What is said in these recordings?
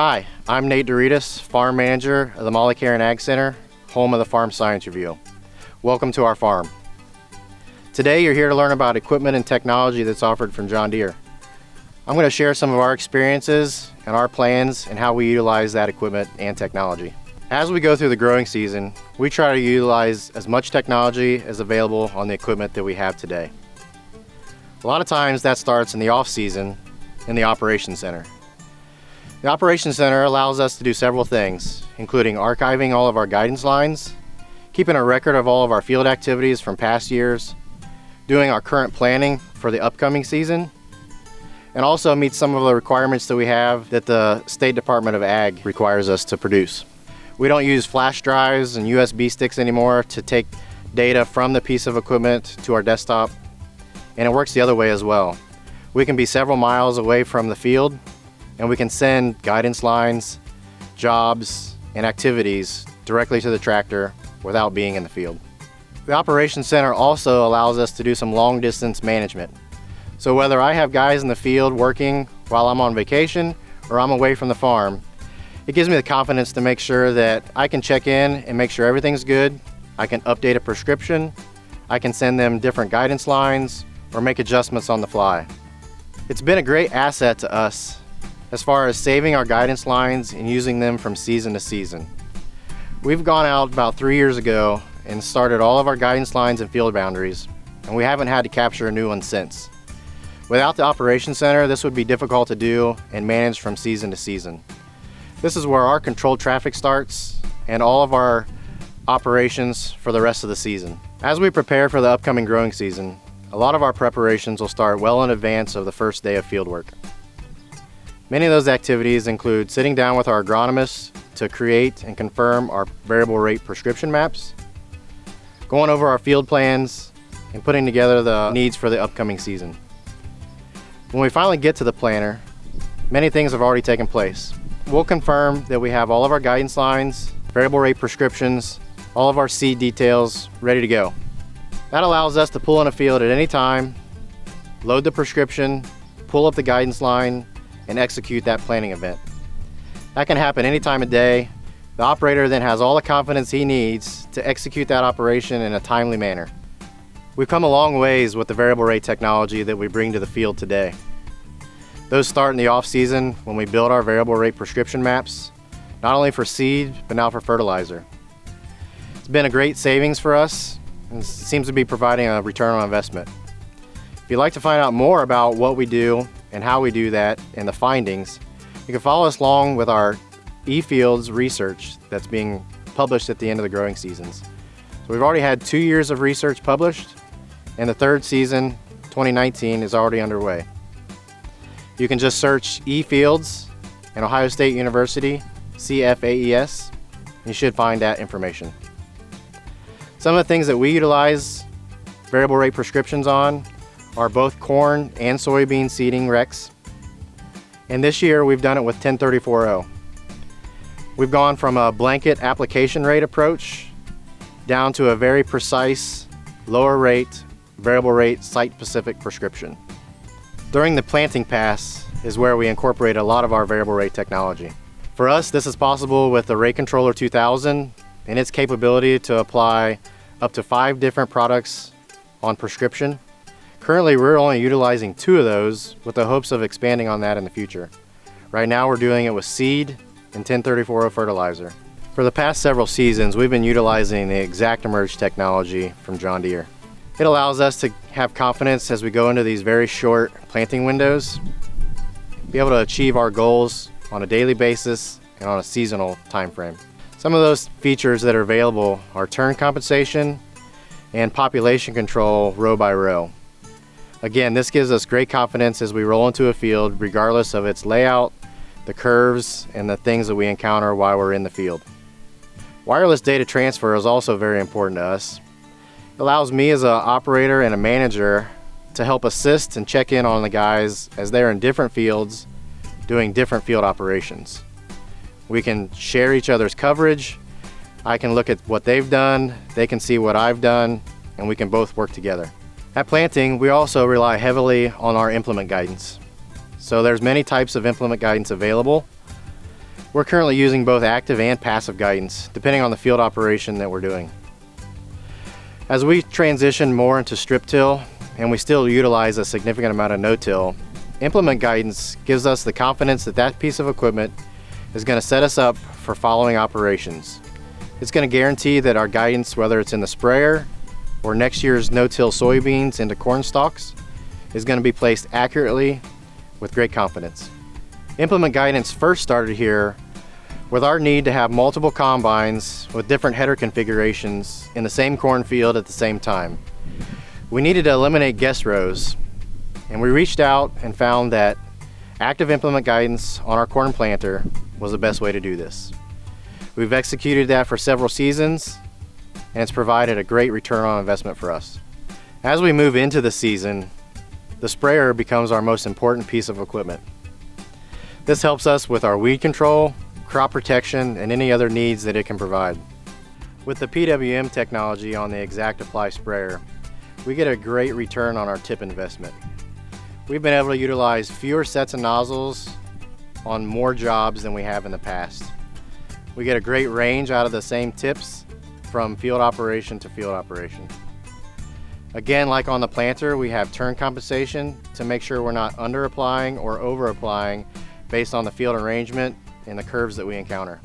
Hi, I'm Nate Doritas, Farm Manager of the Mollikaran and Ag Center, home of the Farm Science Review. Welcome to our farm. Today you're here to learn about equipment and technology that's offered from John Deere. I'm going to share some of our experiences and our plans and how we utilize that equipment and technology. As we go through the growing season, we try to utilize as much technology as available on the equipment that we have today. A lot of times that starts in the off-season in the Operations Center. The Operations Center allows us to do several things, including archiving all of our guidance lines, keeping a record of all of our field activities from past years, doing our current planning for the upcoming season, and also meet some of the requirements that we have that the State Department of Ag requires us to produce. We don't use flash drives and USB sticks anymore to take data from the piece of equipment to our desktop, and it works the other way as well. We can be several miles away from the field and we can send guidance lines, jobs, and activities directly to the tractor without being in the field. The Operations Center also allows us to do some long distance management. So whether I have guys in the field working while I'm on vacation or I'm away from the farm, it gives me the confidence to make sure that I can check in and make sure everything's good. I can update a prescription, I can send them different guidance lines, or make adjustments on the fly. It's been a great asset to us as far as saving our guidance lines and using them from season to season. We've gone out about 3 years ago and started all of our guidance lines and field boundaries, and we haven't had to capture a new one since. Without the Operations Center, this would be difficult to do and manage from season to season. This is where our controlled traffic starts and all of our operations for the rest of the season. As we prepare for the upcoming growing season, a lot of our preparations will start well in advance of the first day of field work. Many of those activities include sitting down with our agronomists to create and confirm our variable rate prescription maps, going over our field plans, and putting together the needs for the upcoming season. When we finally get to the planner, many things have already taken place. We'll confirm that we have all of our guidance lines, variable rate prescriptions, all of our seed details ready to go. That allows us to pull in a field at any time, load the prescription, pull up the guidance line, and execute that planning event. That can happen any time of day. The operator then has all the confidence he needs to execute that operation in a timely manner. We've come a long ways with the variable rate technology that we bring to the field today. Those start in the off-season when we build our variable rate prescription maps, not only for seed, but now for fertilizer. It's been a great savings for us and seems to be providing a return on investment. If you'd like to find out more about what we do and how we do that and the findings, you can follow us along with our eFields research that's being published at the end of the growing seasons. So we've already had 2 years of research published, and the third season, 2019, is already underway. You can just search eFields and Ohio State University, CFAES, and you should find that information. Some of the things that we utilize variable rate prescriptions on are both corn and soybean seeding recs. And this year we've done it with 1034.0. We've gone from a blanket application rate approach down to a very precise, lower rate, variable rate, site-specific prescription. During the planting pass is where we incorporate a lot of our variable rate technology. For us, this is possible with the Rate Controller 2000 and its capability to apply up to 5 different products on prescription. Currently, we're only utilizing 2 of those with the hopes of expanding on that in the future. Right now, we're doing it with seed and 1034.0 fertilizer. For the past several seasons, we've been utilizing the ExactEmerge technology from John Deere. It allows us to have confidence as we go into these very short planting windows, be able to achieve our goals on a daily basis and on a seasonal time frame. Some of those features that are available are turn compensation and population control row by row. Again, this gives us great confidence as we roll into a field regardless of its layout, the curves, and the things that we encounter while we're in the field. Wireless data transfer is also very important to us. It allows me as an operator and a manager to help assist and check in on the guys as they're in different fields doing different field operations. We can share each other's coverage. I can look at what they've done, they can see what I've done, and we can both work together. At planting, we also rely heavily on our implement guidance. So there's many types of implement guidance available. We're currently using both active and passive guidance, depending on the field operation that we're doing. As we transition more into strip till, and we still utilize a significant amount of no-till, implement guidance gives us the confidence that that piece of equipment is going to set us up for following operations. It's going to guarantee that our guidance, whether it's in the sprayer or next year's no-till soybeans into corn stalks, is going to be placed accurately with great confidence. Implement guidance first started here with our need to have multiple combines with different header configurations in the same cornfield at the same time. We needed to eliminate guest rows, and we reached out and found that active implement guidance on our corn planter was the best way to do this. We've executed that for several seasons, and it's provided a great return on investment for us. As we move into the season, the sprayer becomes our most important piece of equipment. This helps us with our weed control, crop protection, and any other needs that it can provide. With the PWM technology on the AgPro sprayer, we get a great return on our tip investment. We've been able to utilize fewer sets of nozzles on more jobs than we have in the past. We get a great range out of the same tips from field operation to field operation. Again, like on the planter, we have turn compensation to make sure we're not under applying or over applying based on the field arrangement and the curves that we encounter.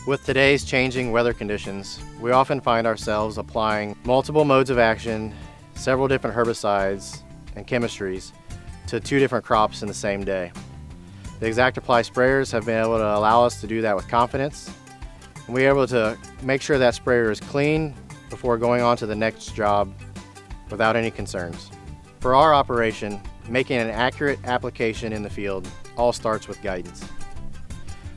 With today's changing weather conditions, we often find ourselves applying multiple modes of action, several different herbicides and chemistries to 2 different crops in the same day. The AgPro sprayers have been able to allow us to do that with confidence, and we're able to make sure that sprayer is clean before going on to the next job without any concerns. For our operation, making an accurate application in the field all starts with guidance.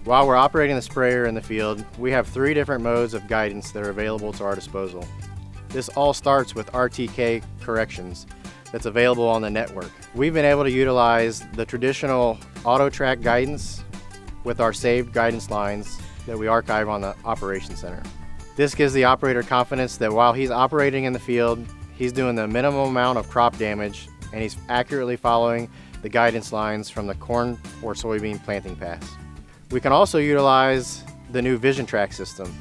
While we're operating the sprayer in the field, we have 3 different modes of guidance that are available to our disposal. This all starts with RTK corrections that's available on the network. We've been able to utilize the traditional auto track guidance with our saved guidance lines that we archive on the Operations Center. This gives the operator confidence that while he's operating in the field, he's doing the minimum amount of crop damage and he's accurately following the guidance lines from the corn or soybean planting paths. We can also utilize the new Vision Track system.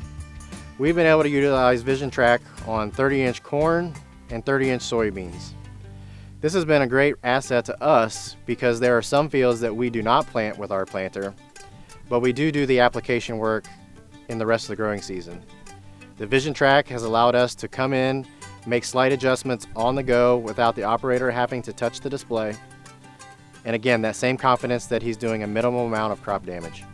We've been able to utilize Vision Track on 30-inch corn and 30-inch soybeans. This has been a great asset to us because there are some fields that we do not plant with our planter, but we do the application work in the rest of the growing season. The Vision Track has allowed us to come in, make slight adjustments on the go without the operator having to touch the display. And again, that same confidence that he's doing a minimal amount of crop damage.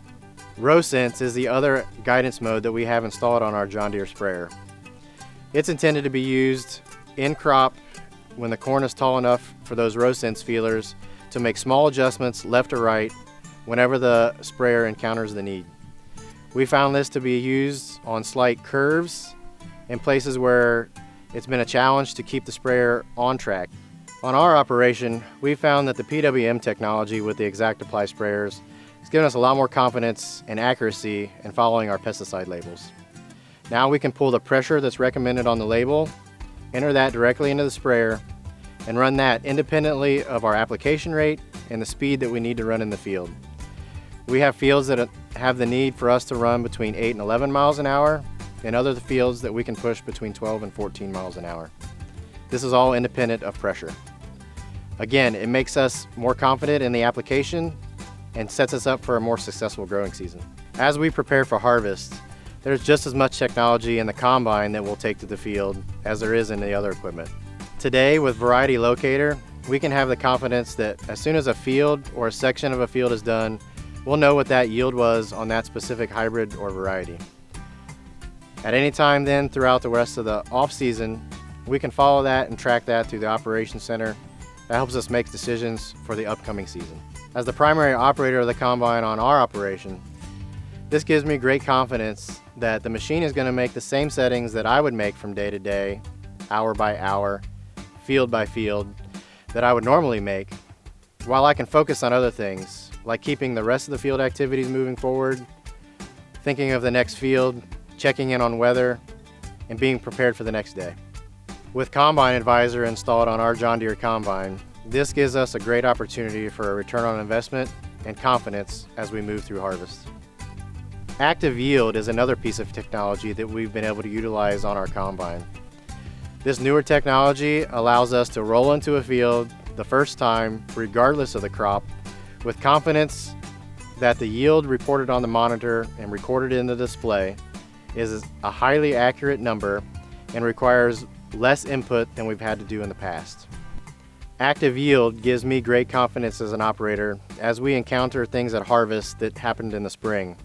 Row Sense is the other guidance mode that we have installed on our John Deere sprayer. It's intended to be used in crop when the corn is tall enough for those row sense feelers to make small adjustments left or right whenever the sprayer encounters the need. We found this to be used on slight curves in places where it's been a challenge to keep the sprayer on track. On our operation, we found that the PWM technology with the AgPro sprayers has given us a lot more confidence and accuracy in following our pesticide labels. Now we can pull the pressure that's recommended on the label, enter that directly into the sprayer, and run that independently of our application rate and the speed that we need to run in the field. We have fields that have the need for us to run between 8 and 11 miles an hour, and other fields that we can push between 12 and 14 miles an hour. This is all independent of pressure. Again, it makes us more confident in the application and sets us up for a more successful growing season. As we prepare for harvest, there's just as much technology in the combine that we'll take to the field as there is in the other equipment. Today, with Variety Locator, we can have the confidence that as soon as a field or a section of a field is done, we'll know what that yield was on that specific hybrid or variety. At any time then throughout the rest of the off season, we can follow that and track that through the Operations Center. That helps us make decisions for the upcoming season. As the primary operator of the combine on our operation, this gives me great confidence that the machine is going to make the same settings that I would make from day to day, hour by hour, field by field, that I would normally make, while I can focus on other things, like keeping the rest of the field activities moving forward, thinking of the next field, checking in on weather, and being prepared for the next day. With Combine Advisor installed on our John Deere combine, this gives us a great opportunity for a return on investment and confidence as we move through harvest. Active yield is another piece of technology that we've been able to utilize on our combine. This newer technology allows us to roll into a field the first time, regardless of the crop, with confidence that the yield reported on the monitor and recorded in the display is a highly accurate number and requires less input than we've had to do in the past. Active yield gives me great confidence as an operator as we encounter things at harvest that happened in the spring.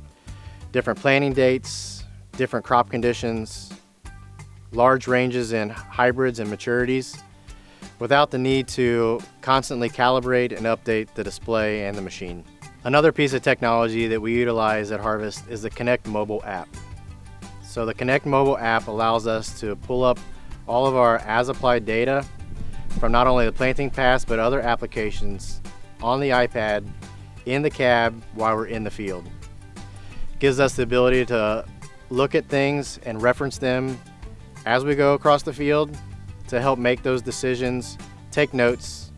Different planting dates, different crop conditions, large ranges in hybrids and maturities, without the need to constantly calibrate and update the display and the machine. Another piece of technology that we utilize at harvest is the Connect mobile app. So the Connect mobile app allows us to pull up all of our as-applied data from not only the planting pass but other applications on the iPad in the cab while we're in the field. It gives us the ability to look at things and reference them as we go across the field to help make those decisions, take notes,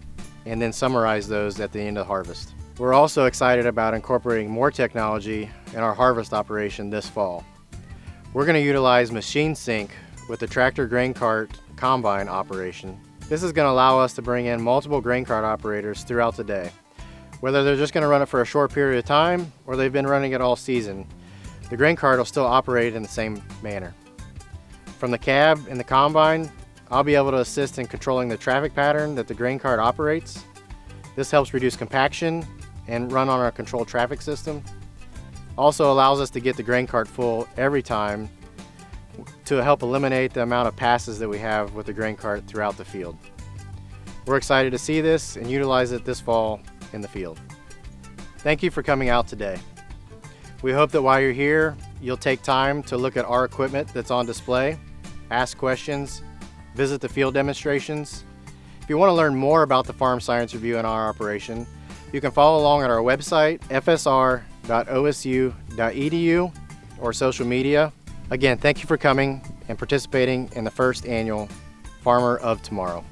and then summarize those at the end of harvest. We're also excited about incorporating more technology in our harvest operation this fall. We're going to utilize machine sync with the tractor grain cart combine operation. This is going to allow us to bring in multiple grain cart operators throughout the day. Whether they're just going to run it for a short period of time or they've been running it all season, the grain cart will still operate in the same manner. From the cab and the combine, I'll be able to assist in controlling the traffic pattern that the grain cart operates. This helps reduce compaction and run on our controlled traffic system. Also allows us to get the grain cart full every time to help eliminate the amount of passes that we have with the grain cart throughout the field. We're excited to see this and utilize it this fall in the field. Thank you for coming out today. We hope that while you're here, you'll take time to look at our equipment that's on display, ask questions, visit the field demonstrations. If you want to learn more about the Farm Science Review and our operation, you can follow along at our website, fsr.osu.edu, or social media. Again, thank you for coming and participating in the first annual Farmer of Tomorrow.